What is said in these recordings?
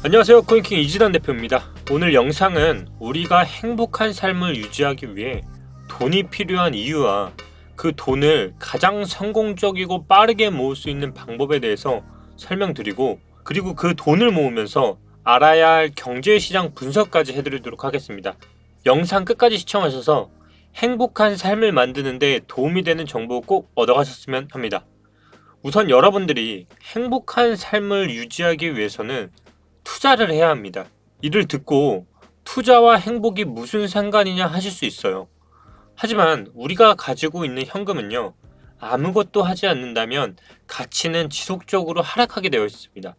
안녕하세요, 코인킹 이진환 대표입니다. 오늘 영상은 우리가 행복한 삶을 유지하기 위해 돈이 필요한 이유와 그 돈을 가장 성공적이고 빠르게 모을 수 있는 방법에 대해서 설명드리고, 그리고 그 돈을 모으면서 알아야 할 경제시장 분석까지 해드리도록 하겠습니다. 영상 끝까지 시청하셔서 행복한 삶을 만드는 데 도움이 되는 정보 꼭 얻어가셨으면 합니다. 우선 여러분들이 행복한 삶을 유지하기 위해서는 투자를 해야 합니다. 이를 듣고 투자와 행복이 무슨 상관이냐 하실 수 있어요. 하지만 우리가 가지고 있는 현금은요, 아무것도 하지 않는다면 가치는 지속적으로 하락하게 되어 있습니다.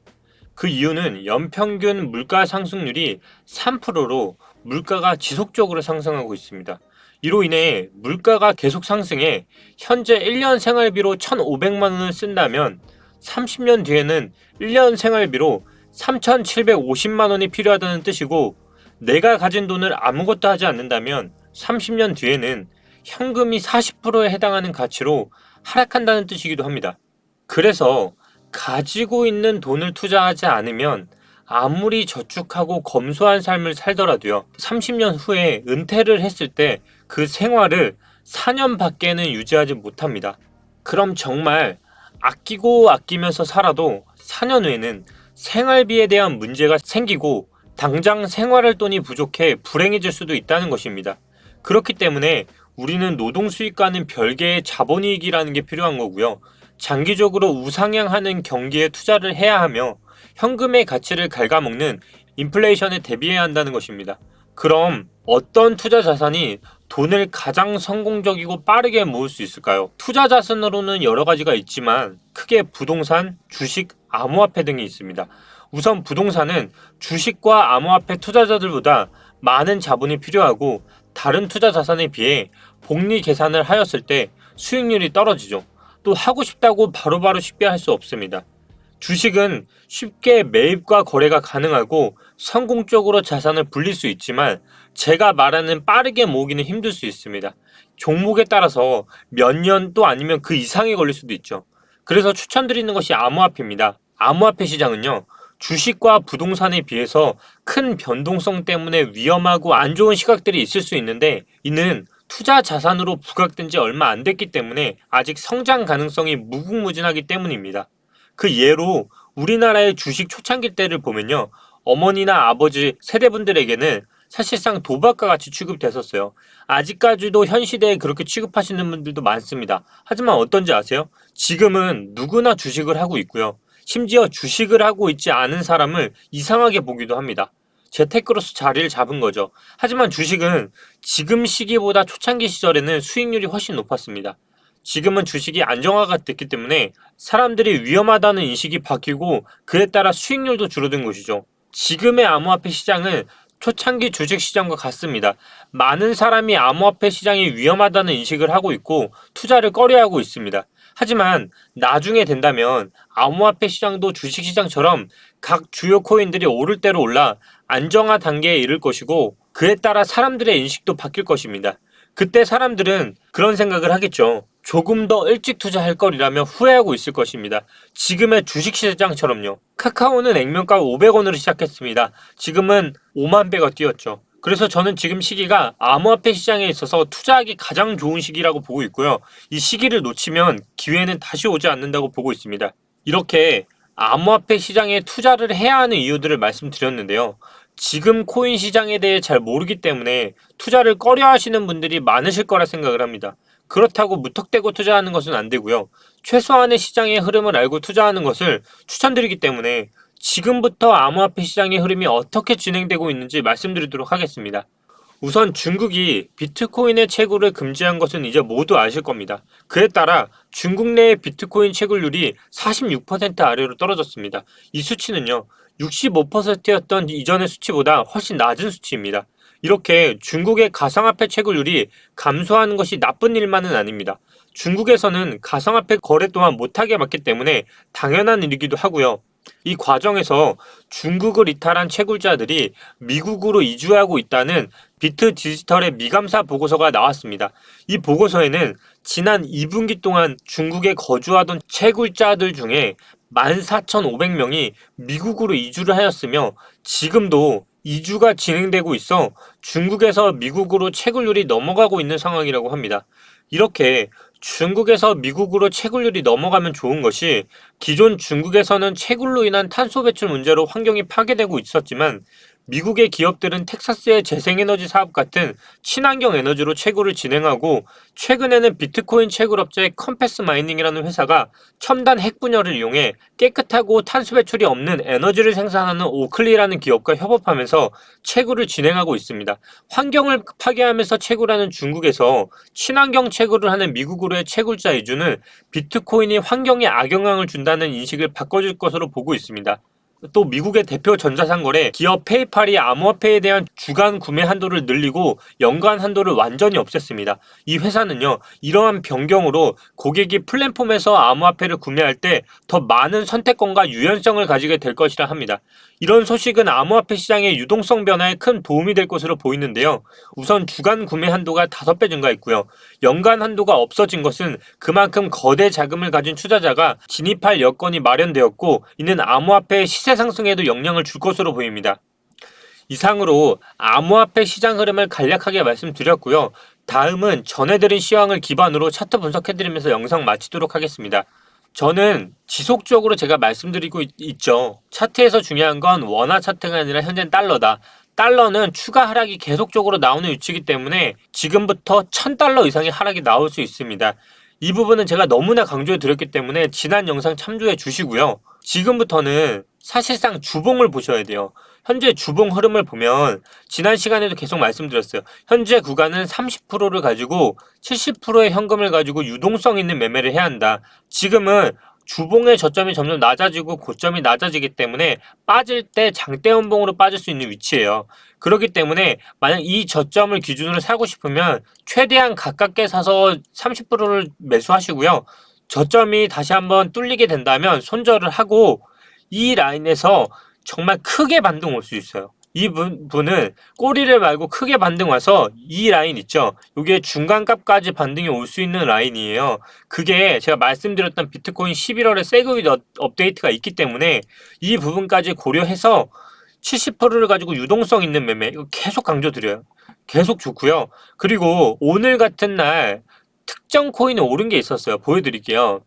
그 이유는 연평균 물가 상승률이 3%로 물가가 지속적으로 상승하고 있습니다. 이로 인해 물가가 계속 상승해 현재 1년 생활비로 1,500만 원을 쓴다면 30년 뒤에는 1년 생활비로 3,750만 원이 필요하다는 뜻이고, 내가 가진 돈을 아무것도 하지 않는다면 30년 뒤에는 현금이 40%에 해당하는 가치로 하락한다는 뜻이기도 합니다. 그래서 가지고 있는 돈을 투자하지 않으면 아무리 저축하고 검소한 삶을 살더라도요, 30년 후에 은퇴를 했을 때 그 생활을 4년 밖에는 유지하지 못합니다. 그럼 정말 아끼고 아끼면서 살아도 4년 후에는 생활비에 대한 문제가 생기고 당장 생활할 돈이 부족해 불행해질 수도 있다는 것입니다. 그렇기 때문에 우리는 노동 수익과는 별개의 자본이익이라는 게 필요한 거고요. 장기적으로 우상향하는 경기에 투자를 해야 하며 현금의 가치를 갉아먹는 인플레이션에 대비해야 한다는 것입니다. 그럼 어떤 투자 자산이 돈을 가장 성공적이고 빠르게 모을 수 있을까요? 투자 자산으로는 여러 가지가 있지만 크게 부동산, 주식, 암호화폐 등이 있습니다. 우선 부동산은 주식과 암호화폐 투자자들보다 많은 자본이 필요하고 다른 투자 자산에 비해 복리 계산을 하였을 때 수익률이 떨어지죠. 또 하고 싶다고 바로바로 쉽게 할 수 없습니다. 주식은 쉽게 매입과 거래가 가능하고 성공적으로 자산을 불릴 수 있지만 제가 말하는 빠르게 모으기는 힘들 수 있습니다. 종목에 따라서 몇 년 또 아니면 그 이상이 걸릴 수도 있죠. 그래서 추천드리는 것이 암호화폐입니다. 암호화폐 시장은요, 주식과 부동산에 비해서 큰 변동성 때문에 위험하고 안 좋은 시각들이 있을 수 있는데, 이는 투자 자산으로 부각된 지 얼마 안 됐기 때문에 아직 성장 가능성이 무궁무진하기 때문입니다. 그 예로 우리나라의 주식 초창기 때를 보면요, 어머니나 아버지 세대분들에게는 사실상 도박과 같이 취급됐었어요. 아직까지도 현 시대에 그렇게 취급하시는 분들도 많습니다. 하지만 어떤지 아세요? 지금은 누구나 주식을 하고 있고요. 심지어 주식을 하고 있지 않은 사람을 이상하게 보기도 합니다. 재테크로서 자리를 잡은 거죠. 하지만 주식은 지금 시기보다 초창기 시절에는 수익률이 훨씬 높았습니다. 지금은 주식이 안정화가 됐기 때문에 사람들이 위험하다는 인식이 바뀌고 그에 따라 수익률도 줄어든 것이죠. 지금의 암호화폐 시장은 초창기 주식 시장과 같습니다. 많은 사람이 암호화폐 시장이 위험하다는 인식을 하고 있고 투자를 꺼려하고 있습니다. 하지만 나중에 된다면 암호화폐 시장도 주식 시장처럼 각 주요 코인들이 오를 대로 올라 안정화 단계에 이를 것이고 그에 따라 사람들의 인식도 바뀔 것입니다. 그때 사람들은 그런 생각을 하겠죠. 조금 더 일찍 투자할 거리라며 후회하고 있을 것입니다. 지금의 주식시장처럼요. 카카오는 액면가 500원으로 시작했습니다. 지금은 5만 배가 뛰었죠. 그래서 저는 지금 시기가 암호화폐 시장에 있어서 투자하기 가장 좋은 시기라고 보고 있고요. 이 시기를 놓치면 기회는 다시 오지 않는다고 보고 있습니다. 이렇게 암호화폐 시장에 투자를 해야 하는 이유들을 말씀드렸는데요. 지금 코인 시장에 대해 잘 모르기 때문에 투자를 꺼려 하시는 분들이 많으실 거라 생각을 합니다. 그렇다고 무턱대고 투자하는 것은 안 되고요. 최소한의 시장의 흐름을 알고 투자하는 것을 추천드리기 때문에 지금부터 암호화폐 시장의 흐름이 어떻게 진행되고 있는지 말씀드리도록 하겠습니다. 우선 중국이 비트코인의 채굴을 금지한 것은 이제 모두 아실 겁니다. 그에 따라 중국 내의 비트코인 채굴률이 46% 아래로 떨어졌습니다. 이 수치는요, 65%였던 이전의 수치보다 훨씬 낮은 수치입니다. 이렇게 중국의 가상화폐 채굴률이 감소하는 것이 나쁜 일만은 아닙니다. 중국에서는 가상화폐 거래 또한 못하게 막기 때문에 당연한 일이기도 하고요. 이 과정에서 중국을 이탈한 채굴자들이 미국으로 이주하고 있다는 비트 디지털의 미감사 보고서가 나왔습니다. 이 보고서에는 지난 2분기 동안 중국에 거주하던 채굴자들 중에 14,500명이 미국으로 이주를 하였으며 지금도 이주가 진행되고 있어 중국에서 미국으로 채굴률이 넘어가고 있는 상황이라고 합니다. 이렇게 중국에서 미국으로 채굴률이 넘어가면 좋은 것이 기존 중국에서는 채굴로 인한 탄소 배출 문제로 환경이 파괴되고 있었지만 미국의 기업들은 텍사스의 재생에너지 사업 같은 친환경 에너지로 채굴을 진행하고 최근에는 비트코인 채굴업체 컴패스 마이닝이라는 회사가 첨단 핵분열을 이용해 깨끗하고 탄소 배출이 없는 에너지를 생산하는 오클리라는 기업과 협업하면서 채굴을 진행하고 있습니다. 환경을 파괴하면서 채굴하는 중국에서 친환경 채굴을 하는 미국으로의 채굴자 이주는 비트코인이 환경에 악영향을 준다는 인식을 바꿔줄 것으로 보고 있습니다. 또 미국의 대표 전자상거래 기업 페이팔이 암호화폐에 대한 주간 구매 한도를 늘리고 연간 한도를 완전히 없앴습니다. 이 회사는요, 이러한 변경으로 고객이 플랫폼에서 암호화폐를 구매할 때 더 많은 선택권과 유연성을 가지게 될 것이라 합니다. 이런 소식은 암호화폐 시장의 유동성 변화에 큰 도움이 될 것으로 보이는데요. 우선 주간 구매 한도가 5배 증가했고요. 연간 한도가 없어진 것은 그만큼 거대 자금을 가진 투자자가 진입할 여건이 마련되었고, 이는 암호화폐의 시세 상승에도 영향을 줄 것으로 보입니다. 이상으로 암호화폐 시장 흐름을 간략하게 말씀드렸고요. 다음은 전해드린 시황을 기반으로 차트 분석해드리면서 영상 마치도록 하겠습니다. 저는 지속적으로 제가 말씀드리고 있죠. 차트에서 중요한 건 원화 차트가 아니라 현재는 달러다. 달러는 추가 하락이 계속적으로 나오는 위치이기 때문에 지금부터 1000달러 이상의 하락이 나올 수 있습니다. 이 부분은 제가 너무나 강조해 드렸기 때문에 지난 영상 참조해 주시고요. 지금부터는 사실상 주봉을 보셔야 돼요. 현재 주봉 흐름을 보면 지난 시간에도 계속 말씀드렸어요. 현재 구간은 30%를 가지고 70%의 현금을 가지고 유동성 있는 매매를 해야 한다. 지금은 주봉의 저점이 점점 낮아지고 고점이 낮아지기 때문에 빠질 때 장대 연봉으로 빠질 수 있는 위치예요. 그렇기 때문에 만약 이 저점을 기준으로 사고 싶으면 최대한 가깝게 사서 30%를 매수하시고요. 저점이 다시 한번 뚫리게 된다면 손절을 하고 이 라인에서 정말 크게 반등 올 수 있어요. 이 분은 꼬리를 말고 크게 반등 와서 이 라인 있죠. 이게 중간값까지 반등이 올 수 있는 라인이에요. 그게 제가 말씀드렸던 비트코인 11월에 세그윗 업데이트가 있기 때문에 이 부분까지 고려해서 70%를 가지고 유동성 있는 매매 이거 계속 강조드려요. 계속 좋고요. 그리고 오늘 같은 날 특정 코인이 오른 게 있었어요. 보여드릴게요.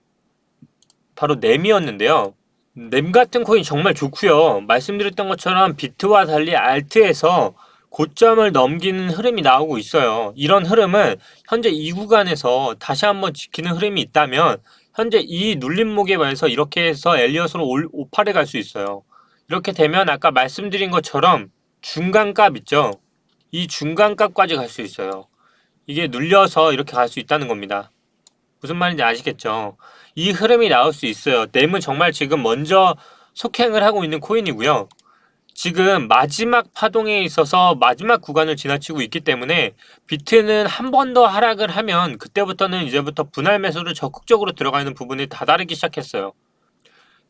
바로 넴이었는데요. 넴 같은 코인 정말 좋고요. 말씀드렸던 것처럼 비트와 달리 알트에서 고점을 넘기는 흐름이 나오고 있어요. 이런 흐름은 현재 이 구간에서 다시 한번 지키는 흐름이 있다면 현재 이 눌림목에 반해서 이렇게 해서 엘리엇으로 58에 갈 수 있어요. 이렇게 되면 아까 말씀드린 것처럼 중간값 있죠. 이 중간값까지 갈 수 있어요. 이게 눌려서 이렇게 갈 수 있다는 겁니다. 무슨 말인지 아시겠죠? 이 흐름이 나올 수 있어요. 넴은 정말 지금 먼저 속행을 하고 있는 코인이고요. 지금 마지막 파동에 있어서 마지막 구간을 지나치고 있기 때문에 비트는 한 번 더 하락을 하면 그때부터는 이제부터 분할 매수를 적극적으로 들어가는 부분이 다다르기 시작했어요.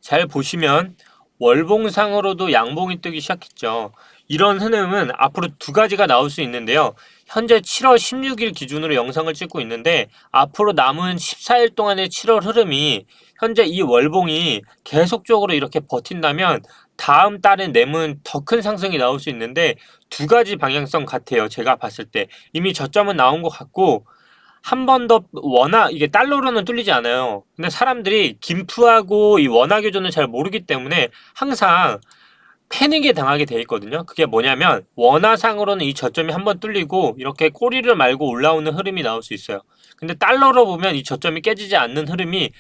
잘 보시면 월봉상으로도 양봉이 뜨기 시작했죠. 이런 흐름은 앞으로 두 가지가 나올 수 있는데요. 현재 7월 16일 기준으로 영상을 찍고 있는데 앞으로 남은 14일 동안의 7월 흐름이 현재 이 월봉이 계속적으로 이렇게 버틴다면 다음 달엔 넴은 더 큰 상승이 나올 수 있는데 두 가지 방향성 같아요. 제가 봤을 때 이미 저점은 나온 것 같고 한 번 더 이게 달러로는 뚫리지 않아요. 근데 사람들이 김프하고 이 원화 교전을 잘 모르기 때문에 항상 패닉에 당하게 돼 있거든요. 그게 뭐냐면 원화상으로는 이 저점이 한 번 뚫리고 이렇게 꼬리를 말고 올라오는 흐름이 나올 수 있어요. 근데 달러로 보면 이 저점이 깨지지 않는 흐름이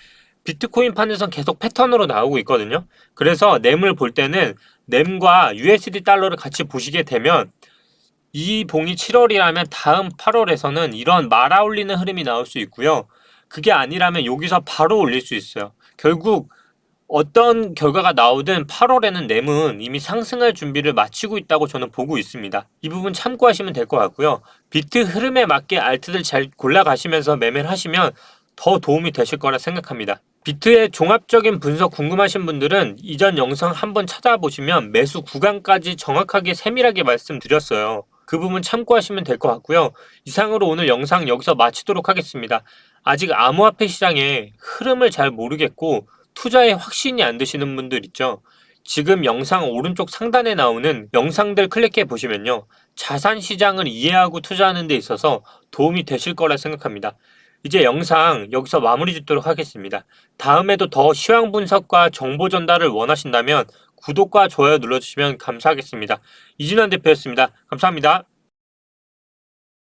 비트코인 판에선 계속 패턴으로 나오고 있거든요. 그래서 넴을 볼 때는 넴과 USD 달러를 같이 보시게 되면 이 봉이 7월이라면 다음 8월에서는 이런 말아 올리는 흐름이 나올 수 있고요. 그게 아니라면 여기서 바로 올릴 수 있어요. 결국 어떤 결과가 나오든 8월에는 넴은 이미 상승할 준비를 마치고 있다고 저는 보고 있습니다. 이 부분 참고하시면 될 것 같고요. 비트 흐름에 맞게 알트들 잘 골라가시면서 매매를 하시면 더 도움이 되실 거라 생각합니다. 비트의 종합적인 분석 궁금하신 분들은 이전 영상 한번 찾아보시면 매수 구간까지 정확하게 세밀하게 말씀드렸어요. 그 부분 참고하시면 될 것 같고요. 이상으로 오늘 영상 여기서 마치도록 하겠습니다. 아직 암호화폐 시장의 흐름을 잘 모르겠고 투자에 확신이 안 드시는 분들 있죠. 지금 영상 오른쪽 상단에 나오는 영상들 클릭해 보시면요. 자산 시장을 이해하고 투자하는 데 있어서 도움이 되실 거라 생각합니다. 이제 영상 여기서 마무리 짓도록 하겠습니다. 다음에도 더 시황 분석과 정보 전달을 원하신다면 구독과 좋아요 눌러주시면 감사하겠습니다. 이진환 대표였습니다. 감사합니다.